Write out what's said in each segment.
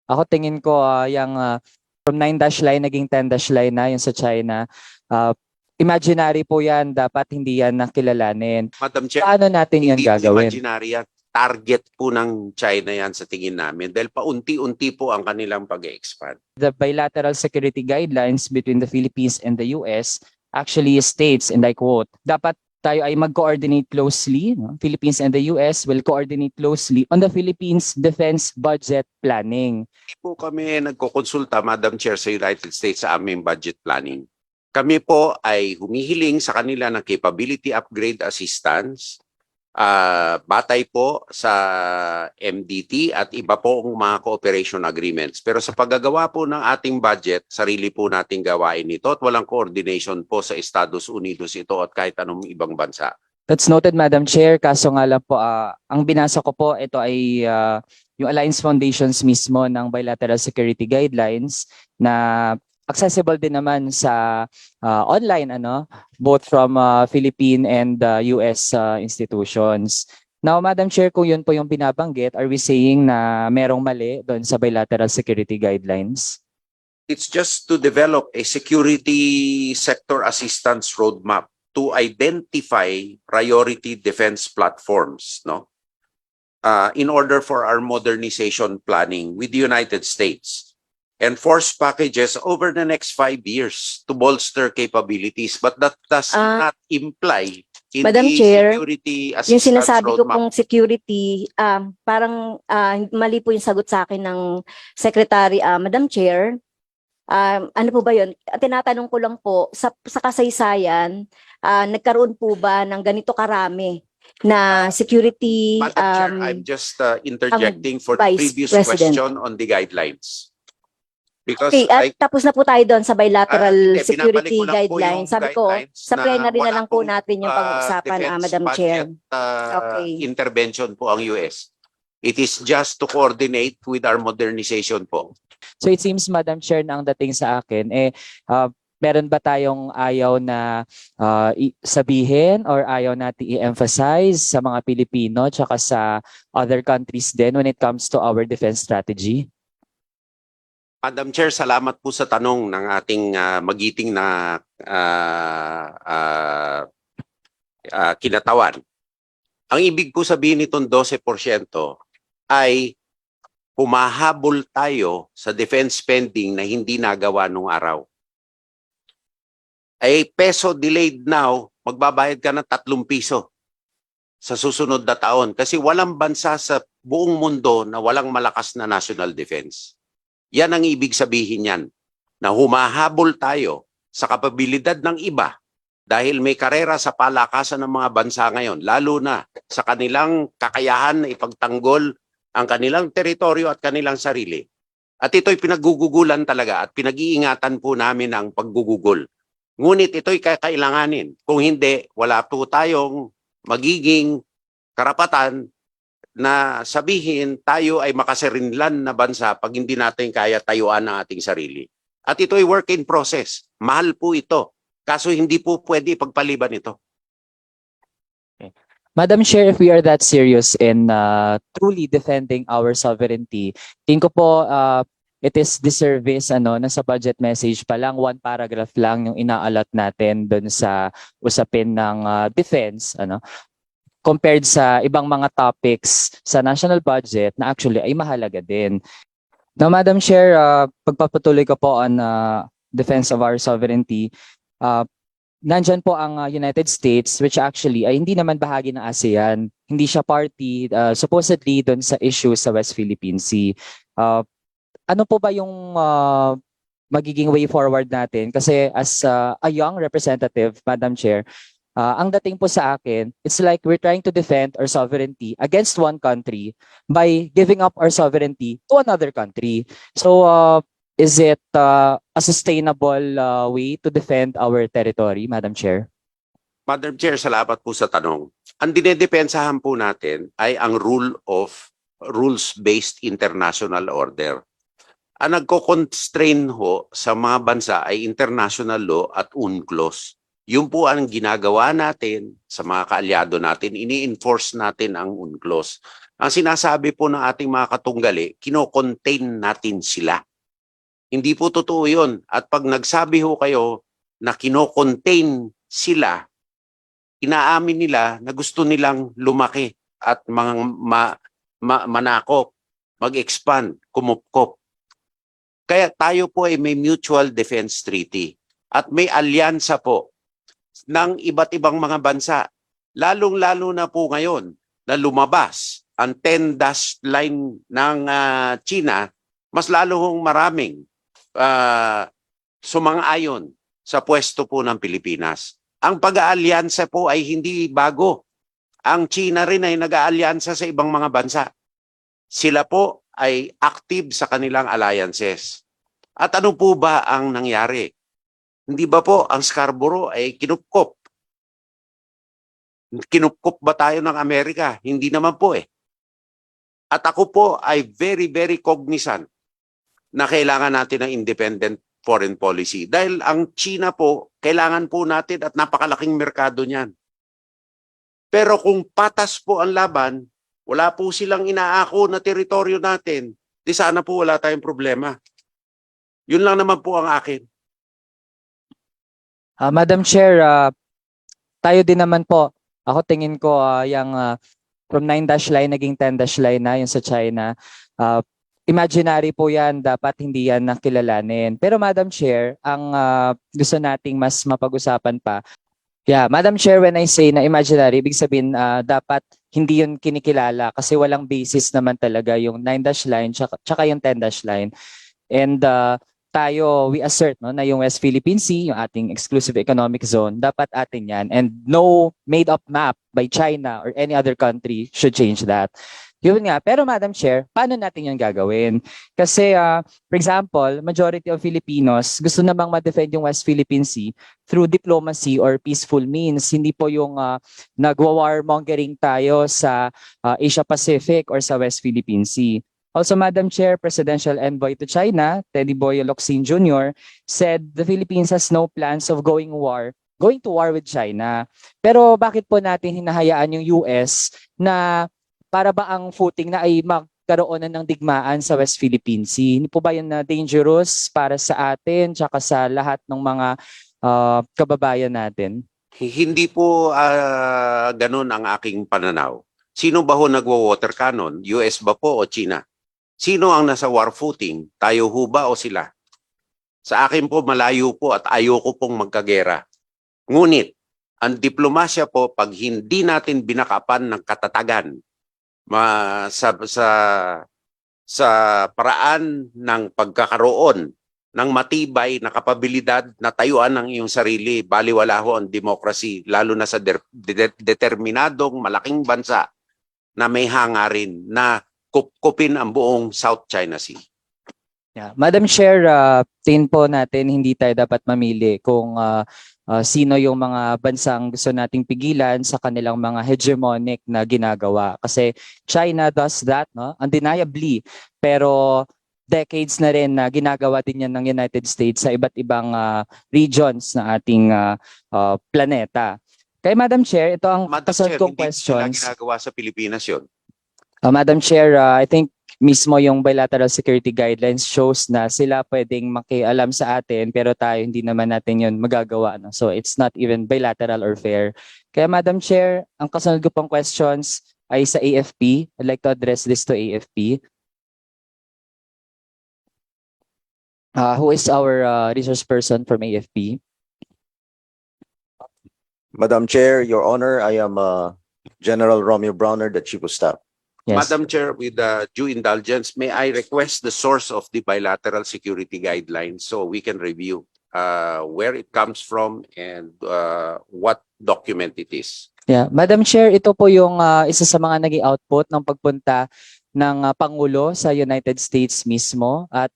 Ako tingin ko from 9 dash line naging 10 dash line na yung sa China. Imaginary po yan, dapat hindi yan nakilalanin. Madam Chair, Paano natin yan hindi po gagawin? imaginary yan. Target po ng China yan sa tingin namin dahil paunti-unti po ang kanilang pag-expand. The bilateral security guidelines between the Philippines and the US actually states, and I quote, dapat tayo ay mag-coordinate closely. No? Philippines and the US will coordinate closely on the Philippines defense budget planning. Hindi po kami nagkokonsulta, Madam Chair, sa United States sa aming budget planning. Kami po ay humihiling sa kanila ng capability upgrade assistance, batay po sa MDT at iba po ang mga cooperation agreements. Pero sa paggagawa po ng ating budget, sarili po nating gawain ito at walang coordination po sa Estados Unidos ito at kahit anong ibang bansa. That's noted, Madam Chair. Kaso nga lang po, ang binasa ko po, ito ay yung Alliance Foundations mismo ng Bilateral Security Guidelines na accessible din naman sa online, both from Philippine and US institutions. Now, Madam Chair, kung yun po yung binabanggit, are we saying na merong mali doon sa Bilateral Security Guidelines? It's just to develop a security sector assistance roadmap to identify priority defense platforms, in order for our modernization planning with the United States. And force packages over the next 5 years to bolster capabilities. But that does not imply in Madam the Chair, security yung assistance sinasabi ko roadmap. pong security, parang mali po yung sagot sa akin ng Secretary. Madam Chair, ano po ba yun? Tinatanong ko lang po, sa kasaysayan, nagkaroon po ba ng ganito karami na security? Madam Chair, I'm just interjecting for the Vice previous President. question on the guidelines. Because Okay, at tapos na po tayo doon sa bilateral hindi, security binabalik ko lang po yung guidelines. Sabi ko, guidelines sa na plenary na wala lang po pong, natin yung pag-uusapan, defense Madam Chair. budget, Okay. intervention po ang US. It is just to coordinate with our modernization po. So it seems, Madam Chair, na ang dating sa akin, meron ba tayong ayaw na sabihin or ayaw natin i-emphasize sa mga Pilipino tsaka sa other countries din when it comes to our defense strategy? Madam Chair, salamat po sa tanong ng ating magiting na kinatawan. Ang ibig po sabihin nitong 12% ay humahabol tayo sa defense spending na hindi nagawa nung araw. Ay peso delayed now, magbabayad ka ng 3 piso sa susunod na taon kasi walang bansa sa buong mundo na walang malakas na national defense. Yan ang ibig sabihin yan, na humahabol tayo sa kapabilidad ng iba dahil may karera sa palakasan ng mga bansa ngayon, lalo na sa kanilang kakayahan na ipagtanggol ang kanilang teritoryo at kanilang sarili. At ito'y pinagugugulan talaga at pinag-iingatan po namin ang paggugugol. Ngunit ito'y kakailanganin. Kung hindi, wala po tayong magiging karapatan na sabihin tayo ay makaserinlan na bansa pag hindi natin kaya tayuan ang ating sarili. At ito ay work in process. Mahal po ito. Kaso hindi po pwede ipagpaliban ito. Madam Chair, if we are that serious in truly defending our sovereignty, tingin ko po it is disservice na sa budget message pa lang, 1 paragraph lang yung inaalat natin doon sa usapin ng defense, compared sa ibang mga topics sa national budget na actually ay mahalaga din. Now, Madam Chair, pagpapatuloy ko po on defense of our sovereignty, nandyan po ang United States, which actually ay hindi naman bahagi ng ASEAN. Hindi siya party, supposedly doon sa issue sa West Philippine Sea. Ano po ba yung magiging way forward natin? Kasi as a young representative, Madam Chair, ang dating po sa akin, it's like we're trying to defend our sovereignty against one country by giving up our sovereignty to another country. So, is it a sustainable way to defend our territory, Madam Chair? Madam Chair, salamat po sa tanong. Ang dinedepensahan po natin ay ang rules-based international order. Ang nagko-constrain ho sa mga bansa ay international law at UNCLOS. Yun po ang ginagawa natin sa mga kaalyado natin, ini-enforce natin ang UNCLOS. Ang sinasabi po ng ating mga katunggali, kino-contain natin sila. Hindi po totoo yun. At pag nagsabi ho kayo na kino-contain sila, inaamin nila na gusto nilang lumaki at manakop, mag-expand, kumupkop. Kaya tayo po ay may mutual defense treaty at may alyansa po ng iba't ibang mga bansa. Lalong-lalo na po ngayon na lumabas ang 10-dash line ng China, mas lalo hong maraming sumang-ayon sa pwesto po ng Pilipinas. Ang pag-aalyansa po ay hindi bago. Ang China rin ay nag-aalyansa sa ibang mga bansa. Sila po ay active sa kanilang alliances. At ano po ba ang nangyari? Hindi ba po ang Scarborough ay kinupkop? Kinupkop ba tayo ng Amerika? Hindi naman po eh. At ako po ay very, very cognizant na kailangan natin ng independent foreign policy. Dahil ang China po, kailangan po natin at napakalaking merkado niyan. Pero kung patas po ang laban, wala po silang inaako na teritoryo natin, di sana po wala tayong problema. Yun lang naman po ang akin. Madam Chair, tayo din naman po. Ako tingin ko yung from 9-dash line naging 10-dash line na yung sa China. Imaginary po yan, dapat hindi yan nakilalanin. Pero Madam Chair, ang gusto nating mas mapag-usapan pa. Yeah, Madam Chair, when I say na imaginary, ibig sabihin dapat hindi yun kinikilala kasi walang basis naman talaga yung 9-dash line tsaka yung 10-dash line. And tayo, we assert no, na yung West Philippine Sea, yung ating exclusive economic zone, dapat atin yan. And no made-up map by China or any other country should change that. Yun nga. Pero Madam Chair, paano natin yan gagawin? Kasi, for example, majority of Filipinos gusto namang ma-defend yung West Philippine Sea through diplomacy or peaceful means. Hindi po yung nag-warmongering tayo sa Asia Pacific or sa West Philippine Sea. Also, Madam Chair, Presidential Envoy to China, Teddy Boy Locsin Jr., said the Philippines has no plans of going to war with China. Pero bakit po natin hinahayaan yung US na para ba ang footing na ay magkaroon na ng digmaan sa West Philippine Sea? Hindi po ba yun na dangerous para sa atin tsaka sa lahat ng mga kababayan natin? Hindi po ganun ang aking pananaw. Sino ba ho nagwa-water cannon? US ba po o China? Sino ang nasa war footing? Tayo ho ba o sila? Sa akin po malayo po at ayoko pong magkagera. Ngunit, ang diplomasya po pag hindi natin binakapan ng katatagan sa paraan ng pagkakaroon ng matibay na kapabilidad na tayuan ng iyong sarili, baliwala ho ang democracy, lalo na sa determinadong malaking bansa na may hangarin na kupkupin ang buong South China Sea. Yeah. Madam Chair, tingin po natin hindi tayo dapat mamili kung sino yung mga bansang gusto nating pigilan sa kanilang mga hegemonic na ginagawa. Kasi China does that, no? Undeniably. Pero decades na rin na ginagawa din yan ng United States sa iba't ibang regions na ating planeta. Kaya Madam Chair, ito ang kasunod kong questions. Hindi ginagawa sa Pilipinas yun. Madam Chair, I think mismo yung bilateral security guidelines shows na sila pwedeng makialam sa atin pero tayo hindi naman natin yun magagawa. No? So it's not even bilateral or fair. Kaya Madam Chair, ang kasunod ko pong questions ay sa AFP. I'd like to address this to AFP. Who is our resource person from AFP? Madam Chair, Your Honor, I am General Romeo Browner, the Chief of Staff. Yes. Madam Chair, with due indulgence, may I request the source of the bilateral security guidelines so we can review where it comes from and what document it is. Yeah, Madam Chair, ito po yung isa sa mga naging output ng pagpunta ng Pangulo sa United States mismo at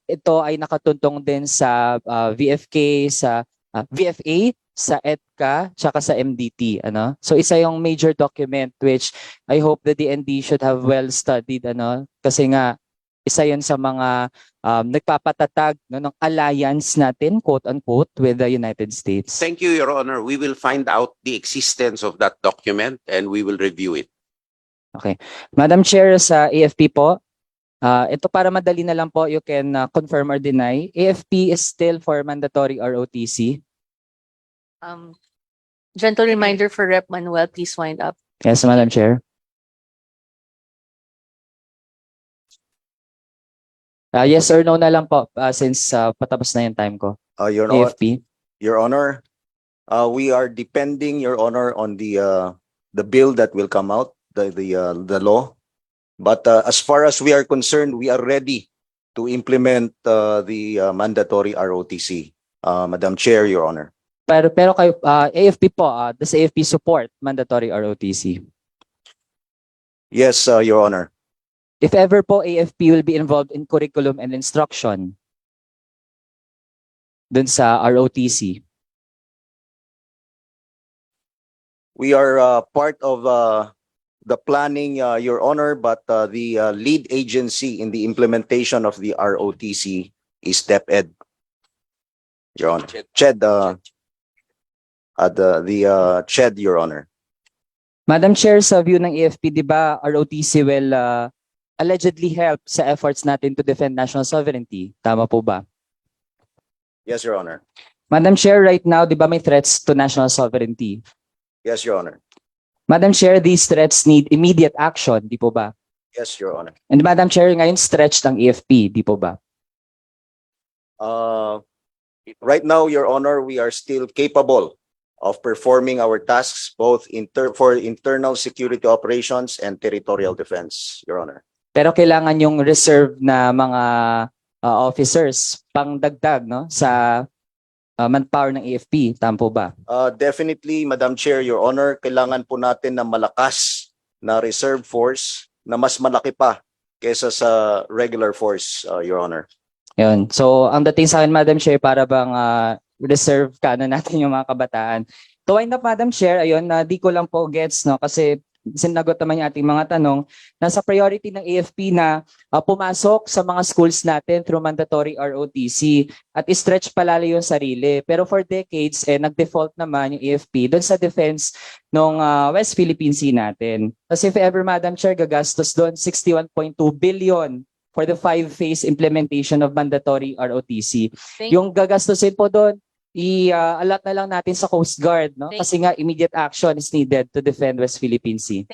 ito ay nakatuntong din sa VFK, sa VFA, sa EDCA, tsaka sa MDT. Ano? So isa yung major document which I hope the DND should have well studied. Ano? Kasi nga, isa yun sa mga nagpapatatag no, ng alliance natin, quote-unquote, with the United States. Thank you, Your Honor. We will find out the existence of that document and we will review it. Okay. Madam Chair, sa AFP po, ito para madali na lang po, you can confirm or deny. AFP is still for mandatory ROTC. Gentle reminder for Rep Manuel, please wind up. Yes, Madam Chair. Yes or no na lang po, since patapos na yung time ko. AFP. Your Honor, we are depending, Your Honor, on the bill that will come out, the law. But as far as we are concerned, we are ready to implement the mandatory ROTC. Madam Chair, Your Honor. Pero kayo, AFP po, does AFP support mandatory ROTC? Yes, Your Honor. If ever po AFP will be involved in curriculum and instruction dun sa ROTC. We are part of the planning, Your Honor, but the lead agency in the implementation of the ROTC is DepEd, Your Honor. CHED, the CHED, Your Honor. Madam Chair, sa view ng AFP, di ba ROTC will allegedly help sa efforts natin to defend national sovereignty? Tama po ba? Yes, Your Honor. Madam Chair, right now, di ba may threats to national sovereignty? Yes, Your Honor. Madam Chair, these threats need immediate action, di po ba? Yes, Your Honor. And Madam Chair, ngayon stretched ang AFP, di po ba? Right now, Your Honor, we are still capable of performing our tasks both for internal security operations and territorial defense, Your Honor. Pero kailangan yung reserve na mga officers pang dagdag no sa manpower ng AFP, tama po ba? Definitely, Madam Chair, Your Honor, kailangan po natin ng malakas na reserve force na mas malaki pa kaysa sa regular force, Your Honor. Yun. So, ang dating sa akin, Madam Chair, para bang reserve ka na natin yung mga kabataan. To wind up, Madam Chair, ayun, di ko lang po gets, no? Kasi sinagot naman yung ating mga tanong, nasa priority ng AFP na pumasok sa mga schools natin through mandatory ROTC at stretch palalo yung sarili. Pero for decades, nag-default naman yung AFP doon sa defense ng West Philippine Sea natin. Kasi if ever, Madam Chair, gagastos doon 61.2 billion for the 5-phase implementation of mandatory ROTC. Yung gagastusin po doon, i-allot na lang natin sa Coast Guard, no? Kasi nga immediate action is needed to defend West Philippine Sea.